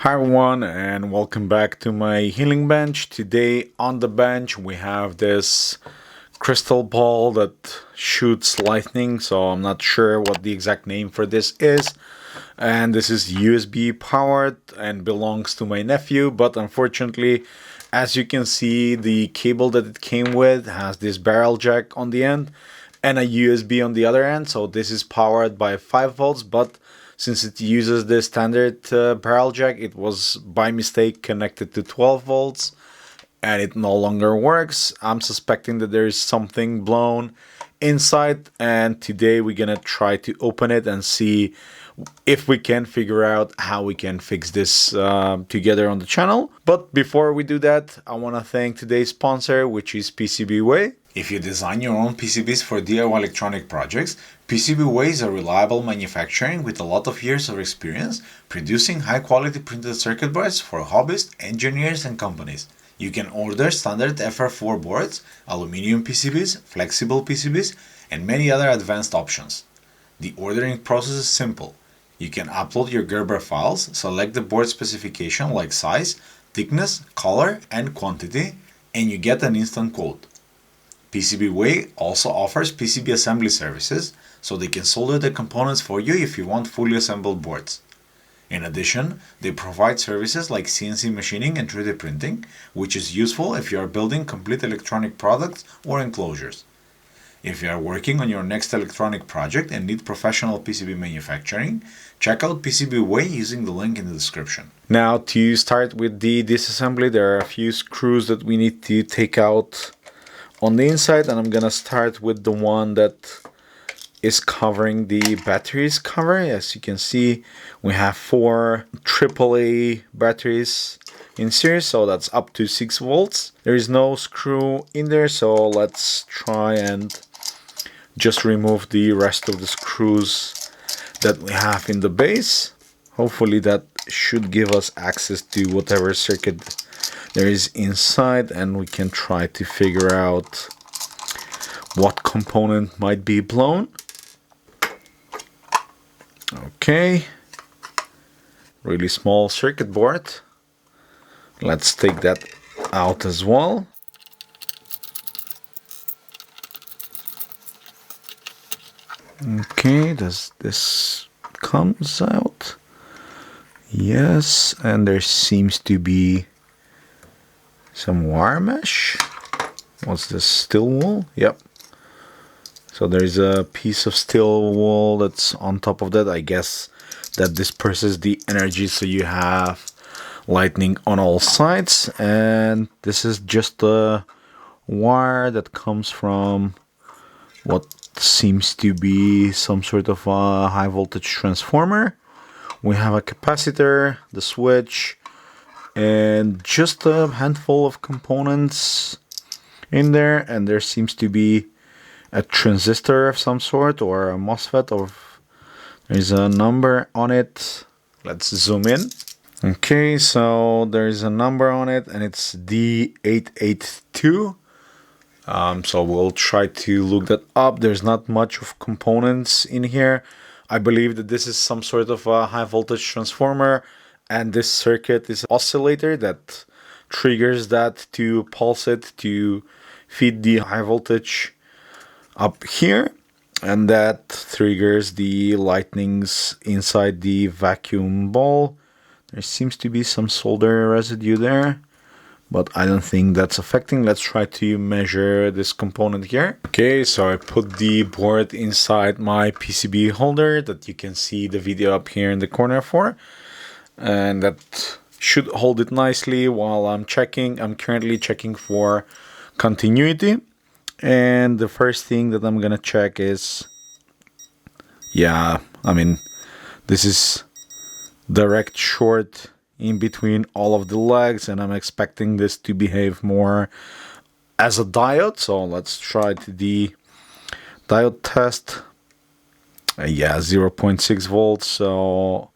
Hi everyone and welcome back to my healing bench. Today on the bench we have this crystal ball that shoots lightning, so I'm not sure what the exact name for this is. And this is USB powered and belongs to my nephew, but unfortunately, as you can see, the cable that it came with has this barrel jack on the end and a USB on the other end. So this is powered by 5 volts, but since it uses the standard barrel jack, it was by mistake connected to 12 volts and it no longer works. I'm suspecting that there is something blown inside, and today we're gonna try to open it and see if we can figure out how we can fix this together on the channel. But before we do that, I want to thank today's sponsor, which is PCBWay. If you design your own PCBs for DIY electronic projects, PCBWay is a reliable manufacturing with a lot of years of experience producing high-quality printed circuit boards for hobbyists, engineers, and companies. You can order standard FR4 boards, aluminum PCBs, flexible PCBs, and many other advanced options. The ordering process is simple. You can upload your Gerber files, select the board specification like size, thickness, color, and quantity, and you get an instant quote. PCBWay also offers PCB assembly services, so they can solder the components for you if you want fully assembled boards. In addition, they provide services like CNC machining and 3D printing, which is useful if you are building complete electronic products or enclosures. If you are working on your next electronic project and need professional PCB manufacturing, check out PCBWay using the link in the description. Now, to start with the disassembly, there are a few screws that we need to take out on the inside, and I'm gonna start with the one that is covering the batteries cover. As you can see, we have 4 AAA batteries in series, so that's up to 6 volts. There is no screw in there, so let's try and just remove the rest of the screws that we have in the base. Hopefully that should give us access to whatever circuit there is inside, and we can try to figure out what component might be blown. Okay, really small circuit board. Let's take that out as well. Okay, does this comes out? Yes, and there seems to be some wire mesh. What's this, steel wool? Yep. So there's a piece of steel wool that's on top of that. I guess that disperses the energy so you have lightning on all sides. And this is just a wire that comes from what seems to be some sort of a high voltage transformer. We have a capacitor, the switch, and just a handful of components in there, and there seems to be a transistor of some sort or a MOSFET, or there's a number on it. Let's zoom in. Okay, so there's a number on it and it's D882. So we'll try to look that up. There's not much of components in here. I believe that this is some sort of a high voltage transformer, and this circuit is an oscillator that triggers that to pulse it to feed the high voltage up here, and that triggers the lightnings inside the vacuum ball. There seems to be some solder residue there, but I don't think that's affecting. Let's try to measure this component here. Okay, so I put the board inside my PCB holder that you can see the video up here in the corner for, and that should hold it nicely while I'm checking. I'm currently checking for continuity, and the first thing that I'm gonna check is, yeah, I mean, this is direct short in between all of the legs, and I'm expecting this to behave more as a diode. So let's try the diode test. Yeah, 0.6 volts, so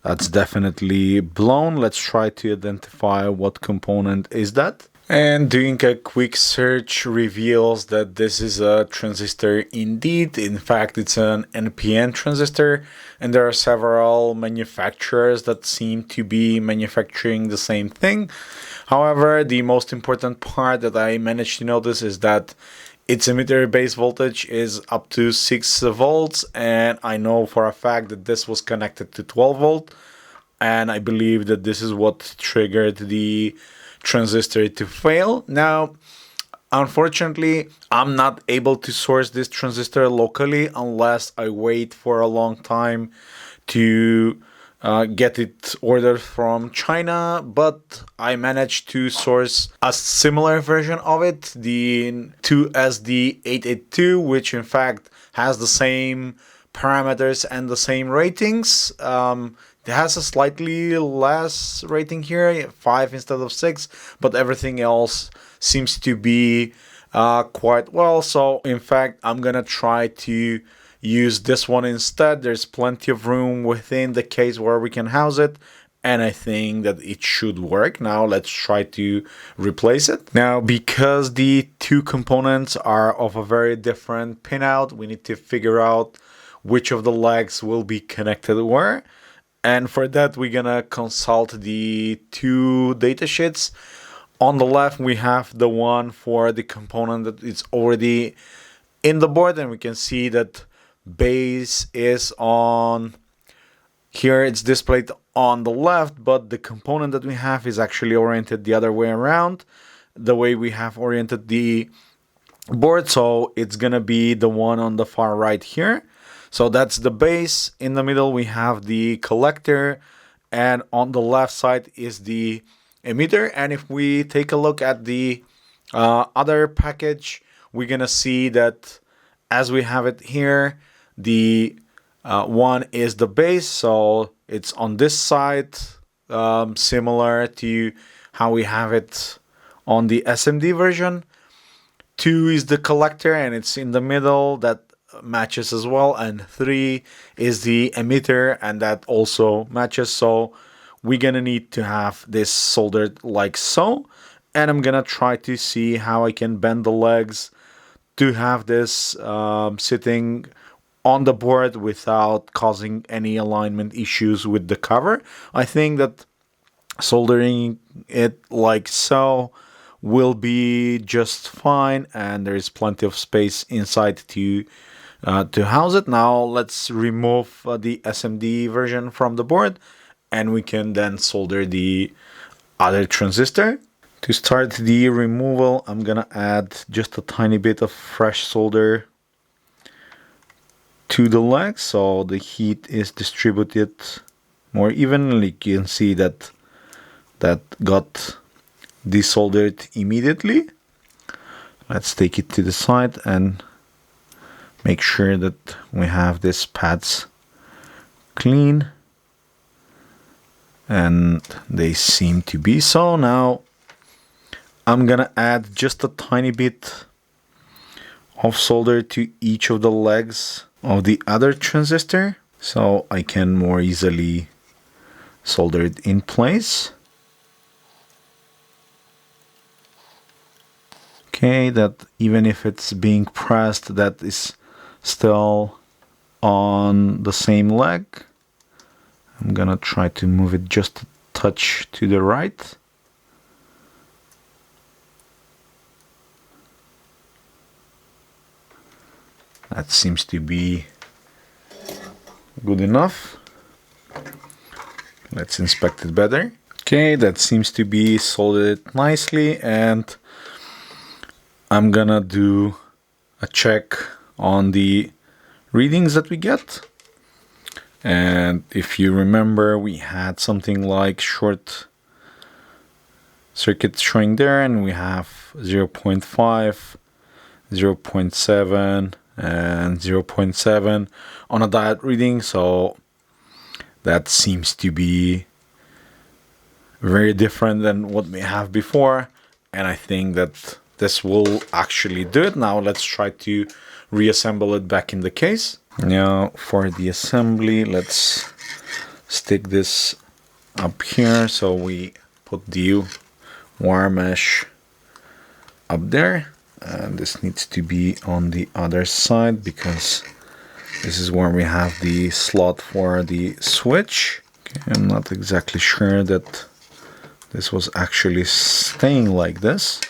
that's definitely blown. Let's try to identify what component is that. And doing a quick search reveals that this is a transistor indeed. In fact, it's an NPN transistor, and there are several manufacturers that seem to be manufacturing the same thing. However, the most important part that I managed to notice is that its emitter base voltage is up to 6 volts, and I know for a fact that this was connected to 12 volt, and I believe that this is what triggered the transistor to fail. Now, unfortunately, I'm not able to source this transistor locally unless I wait for a long time to get it ordered from China, but I managed to source a similar version of it, the 2SD882, which in fact has the same parameters and the same ratings. It has a slightly less rating here, 5 instead of 6, but everything else seems to be quite well. So in fact, I'm gonna try to use this one instead. There's plenty of room within the case where we can house it, and I think that it should work. Now let's try to replace it. Now, because the two components are of a very different pinout, we need to figure out which of the legs will be connected where. And for that, we're gonna consult the two datasheets. On the left, we have the one for the component that is already in the board, and we can see that base is on here. It's displayed on the left, but the component that we have is actually oriented the other way around, the way we have oriented the board. So it's gonna be the one on the far right here. So that's the base. In the middle, we have the collector, and on the left side is the emitter. And if we take a look at the other package, we're gonna see that as we have it here, the one is the base, so it's on this side, similar to how we have it on the SMD version. 2 is the collector, and it's in the middle. That matches as well. And 3 is the emitter, and that also matches. So we're gonna need to have this soldered like so, and I'm gonna try to see how I can bend the legs to have this sitting on the board without causing any alignment issues with the cover. I think that soldering it like so will be just fine, and there is plenty of space inside to house it. Now let's remove the SMD version from the board, and we can then solder the other transistor. To start the removal, I'm gonna add just a tiny bit of fresh solder to the legs, so the heat is distributed more evenly. You can see that got desoldered immediately. Let's take it to the side and make sure that we have these pads clean, and they seem to be so. Now I'm gonna add just a tiny bit of solder to each of the legs of the other transistor, so I can more easily solder it in place. Okay, that even if it's being pressed, that is still on the same leg. I'm gonna try to move it just a touch to the right. That seems to be good enough. Let's inspect it better. Okay, that seems to be soldered nicely, and I'm gonna do a check on the readings that we get. And if you remember, we had something like short circuit showing there, and we have 0.5, 0.7, and 0.7 on a diode reading. So that seems to be very different than what we have before, and I think that this will actually do it. Now let's try to reassemble it back in the case. Now for the assembly, let's stick this up here. So we put the wire mesh up there, and this needs to be on the other side because this is where we have the slot for the switch. Okay, I'm not exactly sure that this was actually staying like this.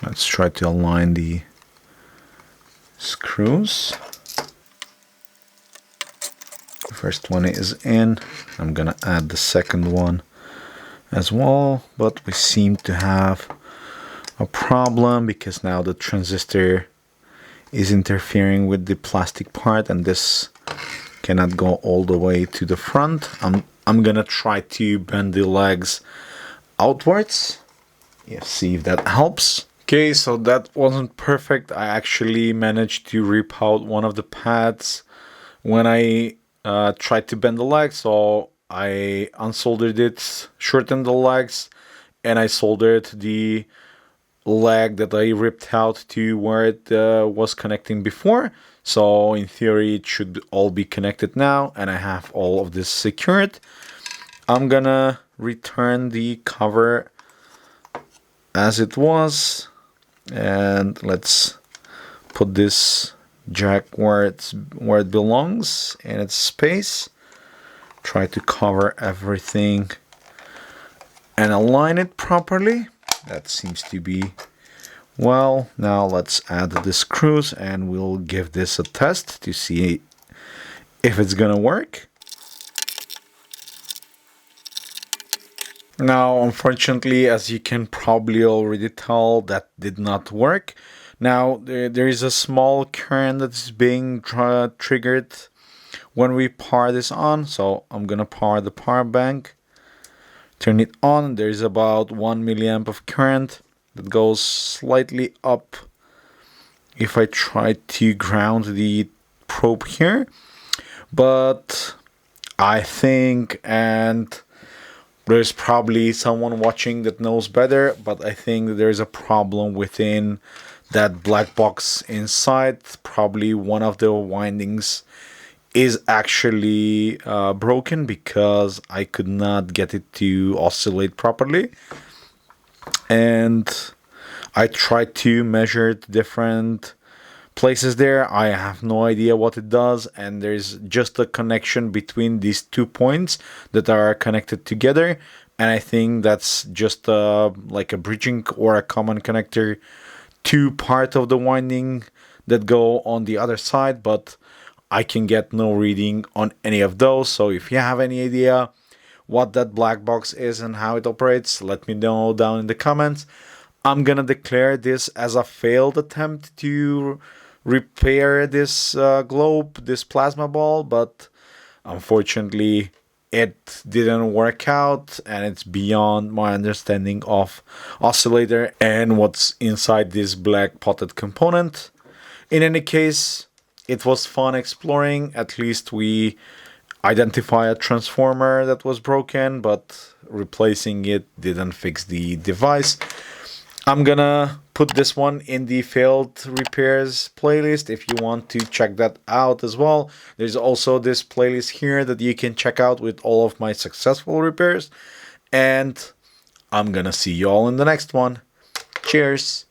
Let's try to align the screws. The first one is in. I'm gonna add the second one as well, but we seem to have a problem because now the transistor is interfering with the plastic part and this cannot go all the way to the front. I'm gonna try to bend the legs outwards. Yeah, see if that helps. Okay, so that wasn't perfect. I actually managed to rip out one of the pads when I tried to bend the legs, so I unsoldered it, shortened the legs, and I soldered the leg that I ripped out to where it was connecting before. So in theory it should all be connected now, and I have all of this secured. I'm gonna return the cover as it was, and let's put this jack where it belongs in its space. Try to cover everything and align it properly. That seems to be well. Now let's add the screws and we'll give this a test to see if it's gonna work. Now, unfortunately, as you can probably already tell, that did not work. Now, there is a small current that's being triggered when we power this on. So I'm gonna power the power bank, turn it on. There's about 1 milliamp of current that goes slightly up if I try to ground the probe here. But I think, and there's probably someone watching that knows better, but I think that there's a problem within that black box inside. Probably one of the windings is actually broken because I could not get it to oscillate properly. And I tried to measure different places there. I have no idea what it does, and there's just a connection between these 2 points that are connected together, and I think that's just like a bridging or a common connector to part of the winding that go on the other side, but I can get no reading on any of those. So if you have any idea what that black box is and how it operates, let me know down in the comments. I'm gonna declare this as a failed attempt to repair this globe, this plasma ball, but unfortunately it didn't work out, and it's beyond my understanding of oscillator and what's inside this black potted component. In any case, it was fun exploring. At least we identify a transformer that was broken, but replacing it didn't fix the device. I'm gonna put this one in the failed repairs playlist if you want to check that out as well. There's also this playlist here that you can check out with all of my successful repairs. And I'm gonna see you all in the next one. Cheers!